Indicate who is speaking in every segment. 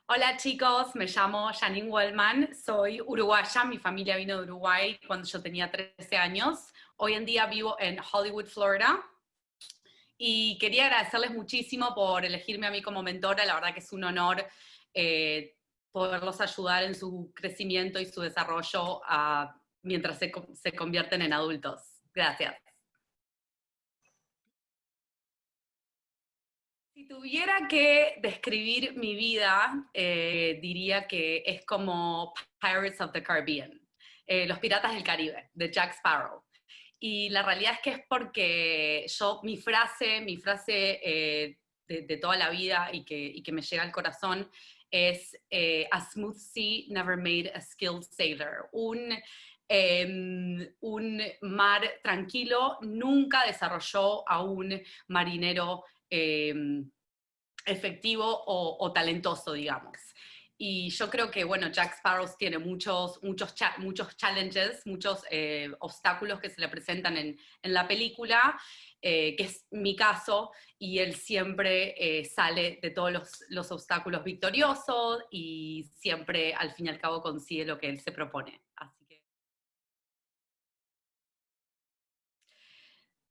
Speaker 1: Hola chicos, me llamo Janine Wellman, soy uruguaya, mi familia vino de Uruguay cuando yo tenía 13 años. Hoy en día vivo en Hollywood, Florida, y quería agradecerles muchísimo por elegirme a mí como mentora. La verdad que es un honor poderlos ayudar en su crecimiento y su desarrollo mientras se convierten en adultos. Gracias. Si tuviera que describir mi vida, diría que es como Pirates of the Caribbean, Los Piratas del Caribe, de Jack Sparrow. Y la realidad es que es porque mi frase de toda la vida y que me llega al corazón es a smooth sea never made a skilled sailor. Un mar tranquilo nunca desarrolló a un marinero eh, efectivo o talentoso, digamos. Y yo creo que, bueno, Jack Sparrow tiene muchos challenges, muchos obstáculos que se le presentan en la película, que es mi caso, y él siempre sale de todos los obstáculos victorioso y siempre, al fin y al cabo, consigue lo que él se propone. Así que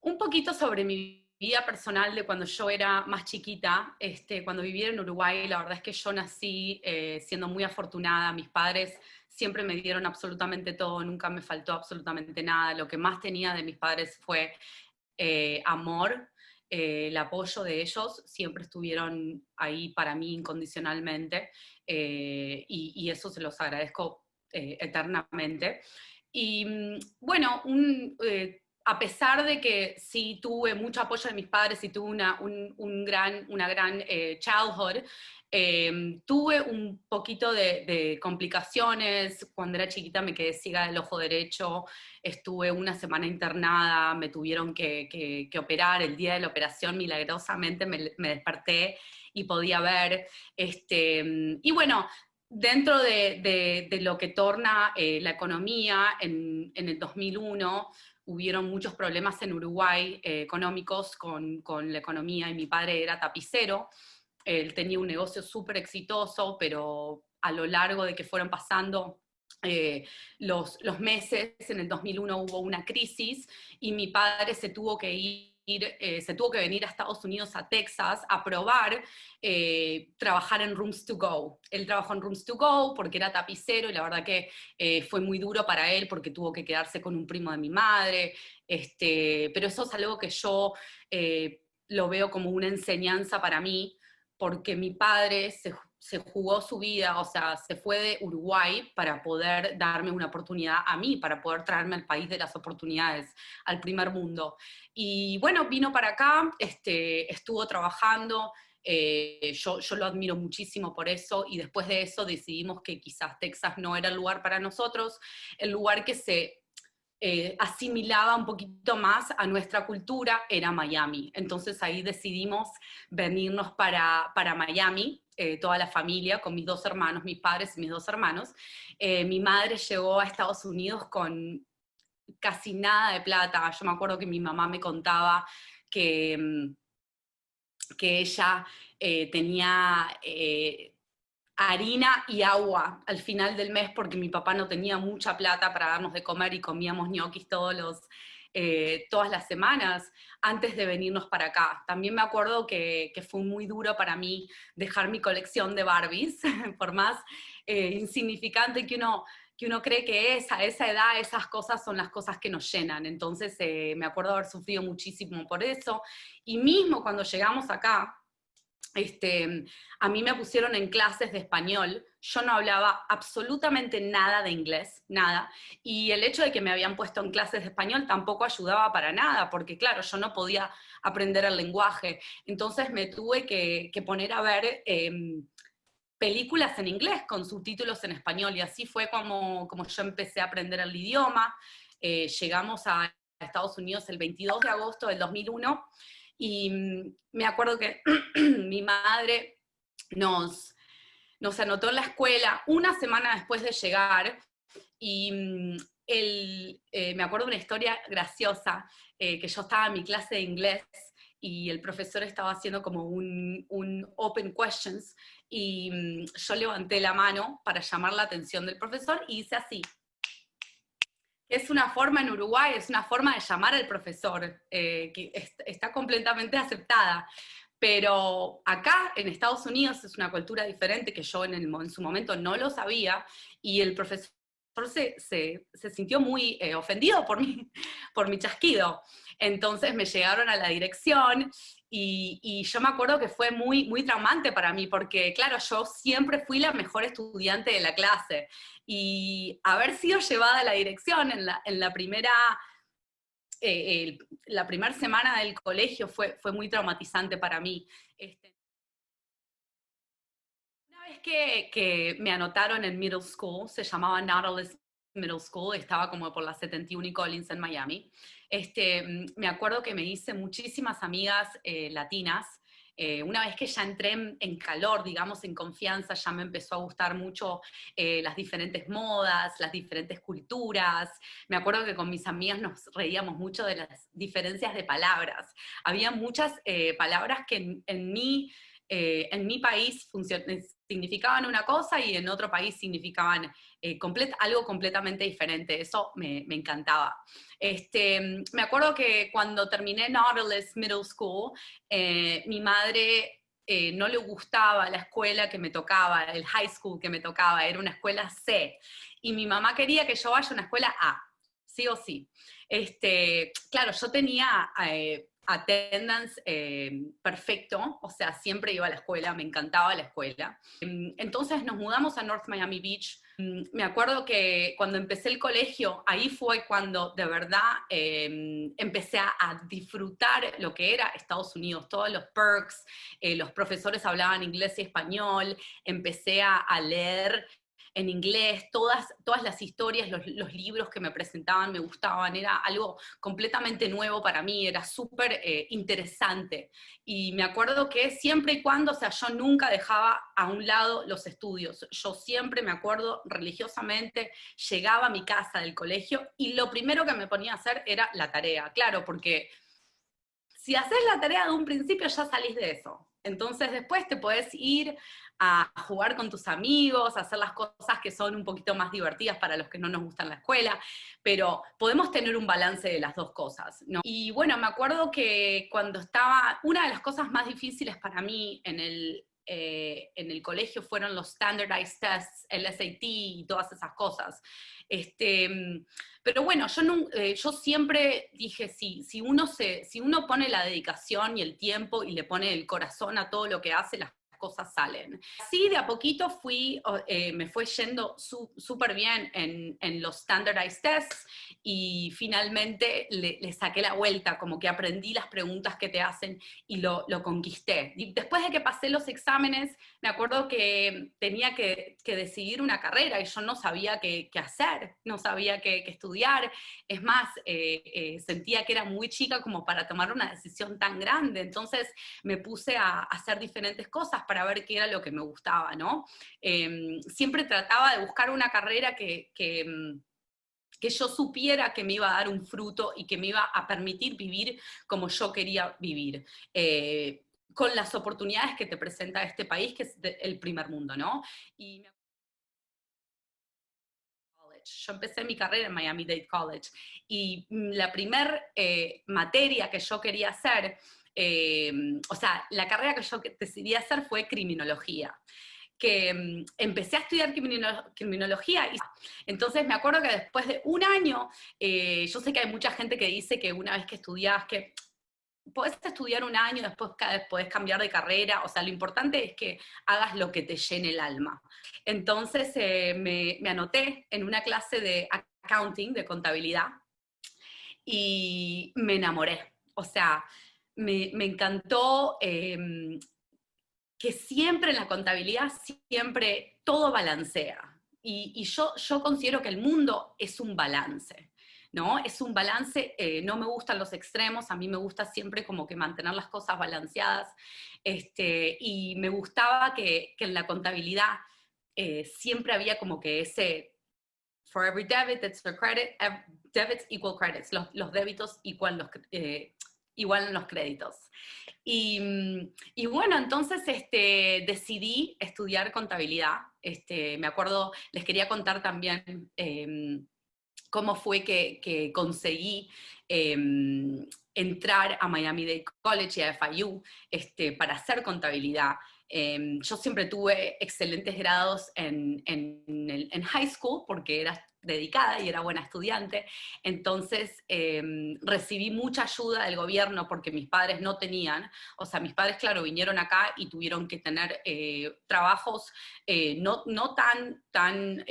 Speaker 1: un poquito sobre mi vida personal de cuando yo era más chiquita. Cuando vivía en Uruguay, la verdad es que yo nací siendo muy afortunada. Mis padres siempre me dieron absolutamente todo, nunca me faltó absolutamente nada. Lo que más tenía de mis padres fue amor, el apoyo de ellos. Siempre estuvieron ahí para mí incondicionalmente, y eso se los agradezco eternamente. Y bueno, a pesar de que sí tuve mucho apoyo de mis padres y tuve una gran childhood, tuve un poquito de complicaciones. Cuando era chiquita me quedé ciega del ojo derecho, estuve una semana internada, me tuvieron que operar. El día de la operación milagrosamente me desperté y podía ver. Y bueno, dentro de lo que torna la economía, en el 2001 hubieron muchos problemas en Uruguay económicos con la economía, y mi padre era tapicero. Él tenía un negocio súper exitoso, pero a lo largo de que fueron pasando los meses, en el 2001 hubo una crisis y mi padre se tuvo que venir a Estados Unidos, a Texas, a probar trabajar en Rooms to Go. Él trabajó en Rooms to Go porque era tapicero, y la verdad que fue muy duro para él porque tuvo que quedarse con un primo de mi madre. Pero eso es algo que yo lo veo como una enseñanza para mí, porque mi padre se jugó su vida, o sea, se fue de Uruguay para poder darme una oportunidad a mí, para poder traerme al país de las oportunidades, al primer mundo. Y bueno, vino para acá, estuvo trabajando. Yo lo admiro muchísimo por eso, y después de eso decidimos que quizás Texas no era el lugar para nosotros, el lugar que se asimilaba un poquito más a nuestra cultura era Miami. Entonces ahí decidimos venirnos para Miami, toda la familia, con mis dos hermanos, mis padres y mis dos hermanos. Mi madre llegó a Estados Unidos con casi nada de plata. Yo me acuerdo que mi mamá me contaba que, que ella tenía harina y agua al final del mes, porque mi papá no tenía mucha plata para darnos de comer, y comíamos ñoquis todas las semanas antes de venirnos para acá. También me acuerdo que fue muy duro para mí dejar mi colección de Barbies, por más insignificante que uno cree que es, a esa edad esas cosas son las cosas que nos llenan. Entonces me acuerdo haber sufrido muchísimo por eso, y mismo cuando llegamos acá, a mí me pusieron en clases de español. Yo no hablaba absolutamente nada de inglés, nada, y el hecho de que me habían puesto en clases de español tampoco ayudaba para nada, porque claro, yo no podía aprender el lenguaje. Entonces me tuve que poner a ver películas en inglés con subtítulos en español, y así fue como yo empecé a aprender el idioma. Llegamos a Estados Unidos el 22 de agosto del 2001, y me acuerdo que mi madre nos anotó en la escuela una semana después de llegar. Y me acuerdo de una historia graciosa, que yo estaba en mi clase de inglés y el profesor estaba haciendo como un open questions, y yo levanté la mano para llamar la atención del profesor y hice así. Es una forma en Uruguay, es una forma de llamar al profesor, que está completamente aceptada. Pero acá, en Estados Unidos, es una cultura diferente que yo en su momento no lo sabía, y el profesor se sintió muy ofendido por mi chasquido. Entonces me llegaron a la dirección, y yo me acuerdo que fue muy, muy traumante para mí, porque claro, yo siempre fui la mejor estudiante de la clase, y haber sido llevada a la dirección la primera semana del colegio fue muy traumatizante para mí. Una vez que me anotaron en middle school, se llamaba Nautilus Middle School, estaba como por la 71 y Collins en Miami. Me acuerdo que me hice muchísimas amigas latinas. Una vez que ya entré en calor, digamos, en confianza, ya me empezó a gustar mucho las diferentes modas, las diferentes culturas. Me acuerdo que con mis amigas nos reíamos mucho de las diferencias de palabras. Había muchas palabras que en mi país significaban una cosa y en otro país significaban algo completamente diferente. Eso me encantaba. Me acuerdo que cuando terminé Nautilus Middle School, mi madre no le gustaba la escuela que me tocaba, el high school que me tocaba, era una escuela C, y mi mamá quería que yo vaya a una escuela A, sí o sí. Claro, yo tenía attendance perfecto, o sea, siempre iba a la escuela, me encantaba la escuela. Entonces nos mudamos a North Miami Beach. Me acuerdo que cuando empecé el colegio, ahí fue cuando de verdad empecé a disfrutar lo que era Estados Unidos, todos los perks, los profesores hablaban inglés y español, empecé a leer en inglés, todas las historias, los libros que me presentaban me gustaban, era algo completamente nuevo para mí, era súper interesante. Y me acuerdo que siempre y cuando, o sea, yo nunca dejaba a un lado los estudios, yo siempre me acuerdo religiosamente, llegaba a mi casa del colegio y lo primero que me ponía a hacer era la tarea, claro, porque si haces la tarea de un principio ya salís de eso. Entonces después te podés ir a jugar con tus amigos, a hacer las cosas que son un poquito más divertidas para los que no nos gustan la escuela, pero podemos tener un balance de las dos cosas, ¿no? Y bueno, me acuerdo que cuando una de las cosas más difíciles para mí en el colegio fueron los standardized tests, el SAT y todas esas cosas. Pero bueno, yo siempre dije, si uno pone la dedicación y el tiempo y le pone el corazón a todo lo que hace, las cosas salen. Así de a poquito me fue yendo súper bien en los standardized tests, y finalmente le saqué la vuelta, como que aprendí las preguntas que te hacen y lo conquisté. Y después de que pasé los exámenes, me acuerdo que tenía que decidir una carrera y yo no sabía qué hacer, no sabía qué estudiar. Es más, sentía que era muy chica como para tomar una decisión tan grande, entonces me puse a hacer diferentes cosas para ver qué era lo que me gustaba, ¿no? Siempre trataba de buscar una carrera que yo supiera que me iba a dar un fruto y que me iba a permitir vivir como yo quería vivir. Con las oportunidades que te presenta este país, que es el primer mundo, ¿no? Yo empecé mi carrera en Miami-Dade College, y la primer materia que yo quería hacer, o sea, la carrera que yo decidí hacer fue criminología, que empecé a estudiar criminología, y entonces me acuerdo que después de un año, yo sé que hay mucha gente que dice que una vez que estudias, que podés estudiar un año, después podés cambiar de carrera, o sea, lo importante es que hagas lo que te llene el alma. Entonces me anoté en una clase de accounting, de contabilidad, y me enamoré. O sea, me encantó que siempre en la contabilidad, siempre todo balancea. Y yo considero que el mundo es un balance, ¿no? Es un balance, no me gustan los extremos, a mí me gusta siempre como que mantener las cosas balanceadas, y me gustaba que en la contabilidad siempre había como que ese, for every debit, that's a credit, debits equal credits, los débitos igual igual en los créditos. Y bueno, entonces decidí estudiar contabilidad. Me acuerdo, les quería contar también cómo fue que conseguí eh, entrar a Miami-Dade College y a FIU para hacer contabilidad. Yo siempre tuve excelentes grados en high school porque era dedicada y era buena estudiante, entonces recibí mucha ayuda del gobierno porque mis padres no tenían, o sea, mis padres, claro, vinieron acá y tuvieron que tener trabajos no tan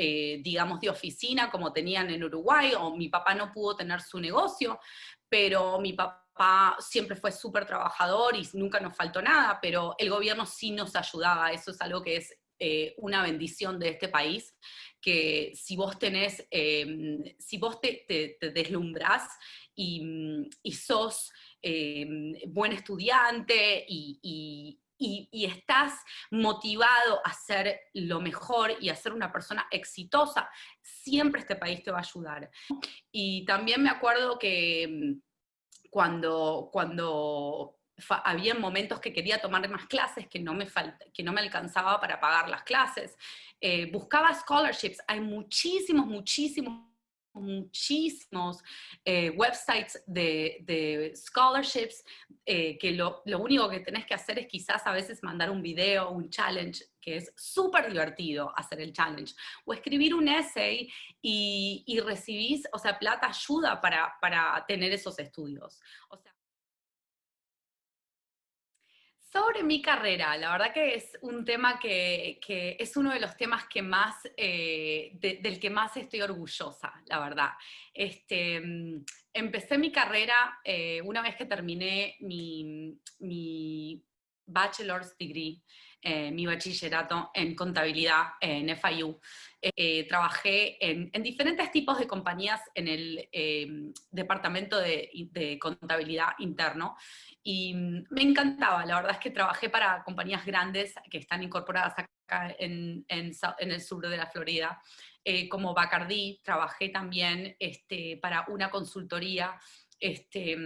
Speaker 1: digamos, de oficina como tenían en Uruguay, o mi papá no pudo tener su negocio, pero mi papá siempre fue súper trabajador y nunca nos faltó nada, pero el gobierno sí nos ayudaba, eso es algo que es una bendición de este país, que si vos tenés, si vos te deslumbrás y sos buen estudiante y estás motivado a hacer lo mejor y a ser una persona exitosa, siempre este país te va a ayudar. Y también me acuerdo que cuando había momentos que quería tomar más clases, que no me alcanzaba para pagar las clases, buscaba scholarships. Hay muchísimos websites de scholarships, que lo único que tenés que hacer es quizás a veces mandar un video, un challenge, que es súper divertido hacer el challenge, o escribir un essay y recibís, o sea, plata ayuda para tener esos estudios. O sea, sobre mi carrera, la verdad que es un tema que es uno de los temas que más, del que más estoy orgullosa, la verdad. Empecé mi carrera una vez que terminé mi bachelor's degree, mi bachillerato en contabilidad en FIU. Trabajé en diferentes tipos de compañías en el departamento de contabilidad interno, y me encantaba. La verdad es que trabajé para compañías grandes que están incorporadas acá en el sur de la Florida, como Bacardi. Trabajé también para una consultoría este,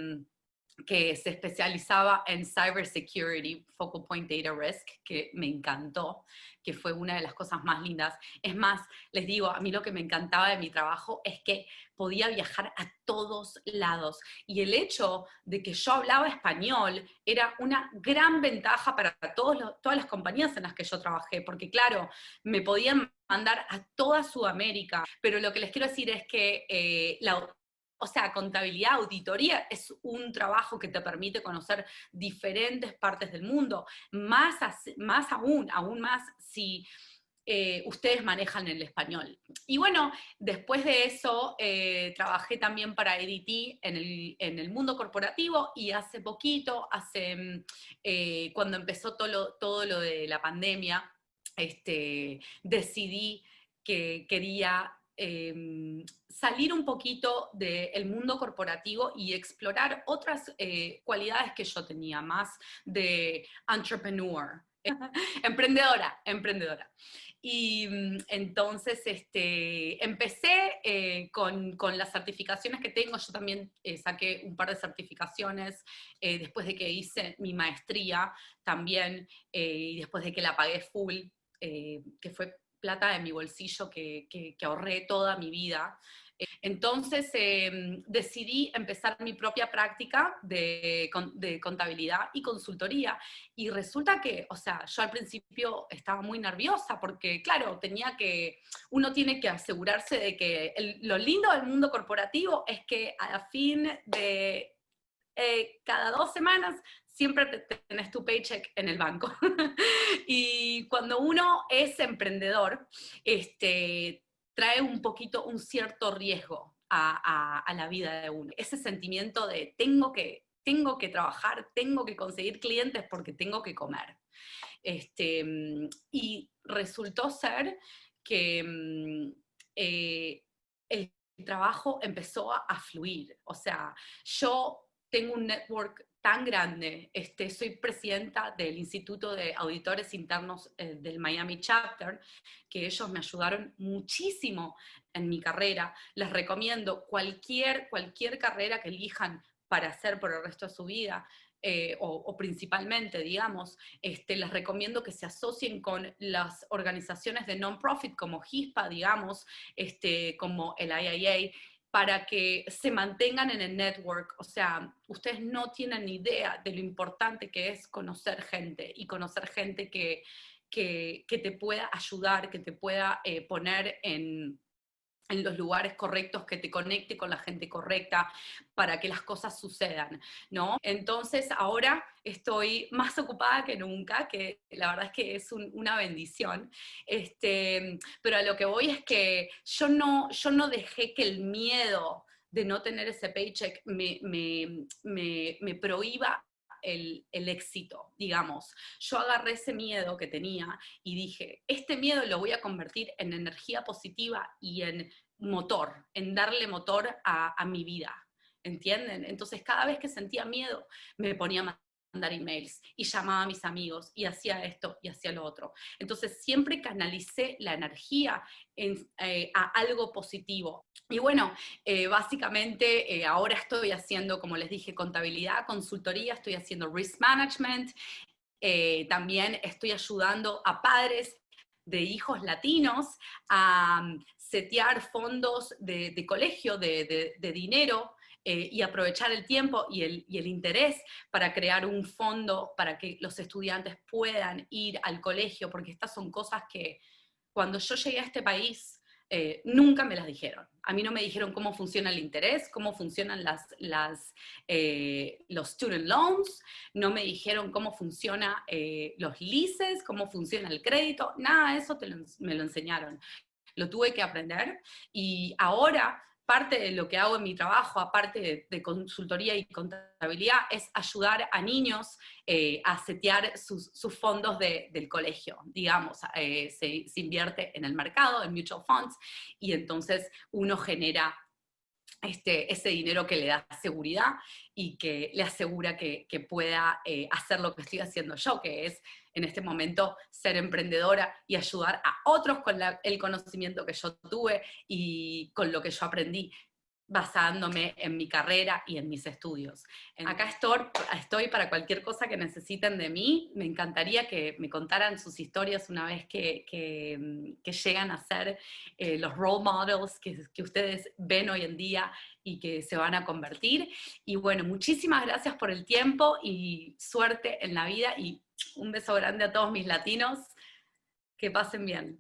Speaker 1: que se especializaba en cybersecurity, Focal Point Data Risk, que me encantó, que fue una de las cosas más lindas. Es más, les digo, a mí lo que me encantaba de mi trabajo es que podía viajar a todos lados, y el hecho de que yo hablaba español era una gran ventaja para todas las compañías en las que yo trabajé, porque claro, me podían mandar a toda Sudamérica, pero lo que les quiero decir es que o sea, contabilidad, auditoría es un trabajo que te permite conocer diferentes partes del mundo, más aún más si ustedes manejan el español. Y bueno, después de eso trabajé también para ADT en el mundo corporativo, y hace poquito, cuando empezó todo lo de la pandemia, decidí que quería salir un poquito del mundo corporativo y explorar otras cualidades que yo tenía, más de entrepreneur, emprendedora. Y entonces empecé con las certificaciones que tengo. Yo también saqué un par de certificaciones después de que hice mi maestría también, y después de que la pagué full, que fue plata de mi bolsillo que ahorré toda mi vida. Entonces decidí empezar mi propia práctica de contabilidad y consultoría, y resulta que, o sea, yo al principio estaba muy nerviosa porque, claro, uno tiene que asegurarse de que lo lindo del mundo corporativo es que a fin de cada 2 semanas siempre tenés tu paycheck en el banco. Y cuando uno es emprendedor, trae un cierto riesgo a la vida de uno. Ese sentimiento de tengo que trabajar, tengo que conseguir clientes porque tengo que comer. Y resultó ser que el trabajo empezó a fluir. O sea, yo tengo un network tan grande. Soy presidenta del Instituto de Auditores Internos del Miami Chapter, que ellos me ayudaron muchísimo en mi carrera. Les recomiendo cualquier carrera que elijan, para hacer por el resto de su vida, o principalmente, digamos, les recomiendo que se asocien con las organizaciones de non-profit como HISPA, digamos, como el IIA, para que se mantengan en el network. O sea, ustedes no tienen ni idea de lo importante que es conocer gente, y conocer gente que te pueda ayudar, que te pueda poner en los lugares correctos, que te conecte con la gente correcta para que las cosas sucedan, ¿no? Entonces ahora estoy más ocupada que nunca, que la verdad es que es una bendición, pero a lo que voy es que yo no dejé que el miedo de no tener ese paycheck me prohíba el éxito, digamos. Yo agarré ese miedo que tenía y dije, este miedo lo voy a convertir en energía positiva y en motor, en darle motor a mi vida, ¿entienden? Entonces cada vez que sentía miedo me ponía a mandar emails y llamaba a mis amigos y hacía esto y hacía lo otro. Entonces siempre canalicé la energía a algo positivo. Y bueno, básicamente ahora estoy haciendo, como les dije, contabilidad, consultoría, estoy haciendo risk management, también estoy ayudando a padres de hijos latinos a setear fondos de colegio, de dinero, y aprovechar el tiempo y el interés para crear un fondo para que los estudiantes puedan ir al colegio, porque estas son cosas que cuando yo llegué a este país nunca me las dijeron. A mí no me dijeron cómo funciona el interés, cómo funcionan los student loans, no me dijeron cómo funcionan los leases, cómo funciona el crédito, nada de eso me lo enseñaron. Lo tuve que aprender y ahora parte de lo que hago en mi trabajo, aparte de consultoría y contabilidad, es ayudar a niños a setear sus fondos del colegio. Digamos, se invierte en el mercado, en mutual funds, y entonces uno genera ese dinero que le da seguridad y que le asegura que pueda hacer lo que estoy haciendo yo, que es en este momento ser emprendedora y ayudar a otros con el conocimiento que yo tuve y con lo que yo aprendí, basándome en mi carrera y en mis estudios. Acá estoy para cualquier cosa que necesiten de mí. Me encantaría que me contaran sus historias una vez que llegan a ser los role models que ustedes ven hoy en día y que se van a convertir. Y bueno, muchísimas gracias por el tiempo y suerte en la vida, y un beso grande a todos mis latinos. Que pasen bien.